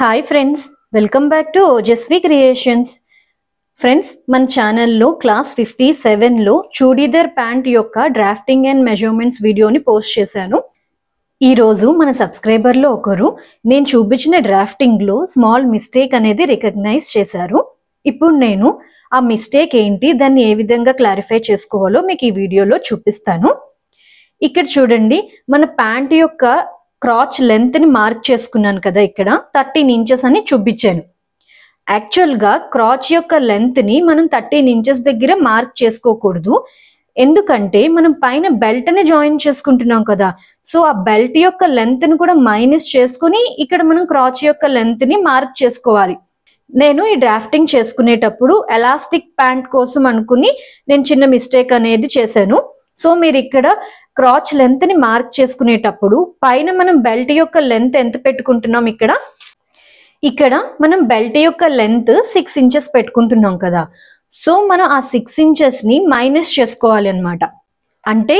Hi friends, welcome back to Ojaswi creations. Friends, మన ఛానల్లో class 57లో churidar pant యొక్క డ్రాఫ్టింగ్ అండ్ మెజర్మెంట్స్ వీడియోని పోస్ట్ చేశాను. ఈరోజు మన సబ్స్క్రైబర్లో ఒకరు నేను చూపించిన డ్రాఫ్టింగ్లో స్మాల్ మిస్టేక్ అనేది రికగ్నైజ్ చేశారు. ఇప్పుడు నేను ఆ మిస్టేక్ ఏంటి, దాన్ని ఏ విధంగా క్లారిఫై చేసుకోవాలో మీకు ఈ వీడియోలో చూపిస్తాను. ఇక్కడ చూడండి, మన ప్యాంట్ యొక్క క్రాచ్ లెంత్ని మార్క్ చేసుకున్నాను కదా, ఇక్కడ 13 ఇంచెస్ అని చూపించాను. యాక్చువల్గా క్రాచ్ యొక్క లెంత్ని మనం 13 ఇంచెస్ దగ్గర మార్క్ చేసుకోకూడదు. ఎందుకంటే మనం పైన బెల్ట్ని జాయిన్ చేసుకుంటున్నాం కదా, సో ఆ బెల్ట్ యొక్క లెంత్ని కూడా మైనస్ చేసుకుని ఇక్కడ మనం క్రాచ్ యొక్క లెంత్ని మార్క్ చేసుకోవాలి. నేను ఈ డ్రాఫ్టింగ్ చేసుకునేటప్పుడు ఎలాస్టిక్ ప్యాంట్ కోసం అనుకుని నేను చిన్న మిస్టేక్ అనేది చేశాను. సో మీరు ఇక్కడ క్రాచ్ లెంత్ ని మార్క్ చేసుకునేటప్పుడు పైన మనం బెల్ట్ యొక్క లెంత్ ఎంత పెట్టుకుంటున్నాం, ఇక్కడ మనం బెల్ట్ యొక్క లెంత్ 6 ఇంచెస్ పెట్టుకుంటున్నాం కదా, సో మనం ఆ 6 ఇంచెస్ ని మైనస్ చేసుకోవాలి అన్నమాట. అంటే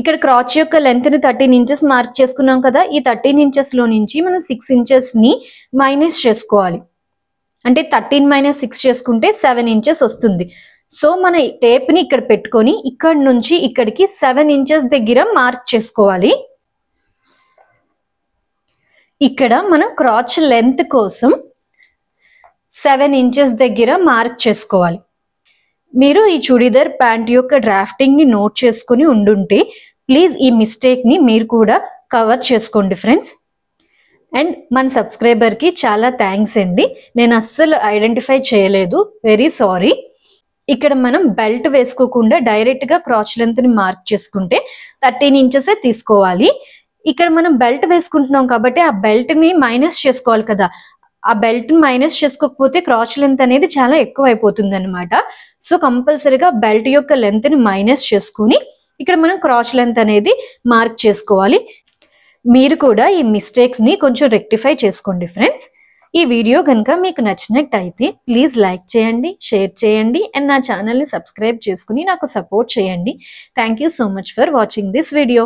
ఇక్కడ క్రాచ్ యొక్క లెంత్ ని 13 ఇంచెస్ మార్క్ చేసుకున్నాం కదా, ఈ 13 ఇంచెస్ లో నుంచి మనం 6 ఇంచెస్ ని మైనస్ చేసుకోవాలి. అంటే 13 - 6 చేసుకుంటే 7 ఇంచెస్ వస్తుంది. సో మన టేప్ని ఇక్కడ పెట్టుకొని ఇక్కడ నుంచి ఇక్కడికి 7 ఇంచెస్ దగ్గర మార్క్ చేసుకోవాలి. ఇక్కడ మనం క్రాచ్ లెంత్ కోసం 7 ఇంచెస్ దగ్గర మార్క్ చేసుకోవాలి. మీరు ఈ చూడీదర్ ప్యాంట్ యొక్క డ్రాఫ్టింగ్ని నోట్ చేసుకుని ఉండుంటే ప్లీజ్ ఈ మిస్టేక్ని మీరు కూడా కవర్ చేసుకోండి ఫ్రెండ్స్. అండ్ మన సబ్స్క్రైబర్కి చాలా థ్యాంక్స్ అండి, నేను అస్సలు ఐడెంటిఫై చేయలేదు, వెరీ సారీ. ఇక్కడ మనం బెల్ట్ వేసుకోకుండా డైరెక్ట్గా క్రాచ్ లెంత్ని మార్క్ చేసుకుంటే 13 ఇంచెసే తీసుకోవాలి. ఇక్కడ మనం బెల్ట్ వేసుకుంటున్నాం కాబట్టి ఆ బెల్ట్ని మైనస్ చేసుకోవాలి కదా, ఆ బెల్ట్ని మైనస్ చేసుకోకపోతే క్రాచ్ లెంత్ అనేది చాలా ఎక్కువ అయిపోతుంది అనమాట. సో కంపల్సరీగా బెల్ట్ యొక్క లెంత్ని మైనస్ చేసుకుని ఇక్కడ మనం క్రాచ్ లెంత్ అనేది మార్క్ చేసుకోవాలి. మీరు కూడా ఈ మిస్టేక్స్ని కొంచెం రెక్టిఫై చేసుకోండి ఫ్రెండ్స్. ఈ వీడియో కనుక మీకు నచ్చినట్టయితే ప్లీజ్ లైక్ చేయండి, షేర్ చేయండి అండ్ నా ఛానల్ని సబ్స్క్రైబ్ చేసుకుని నాకు సపోర్ట్ చేయండి. Thank you so much for watching this video.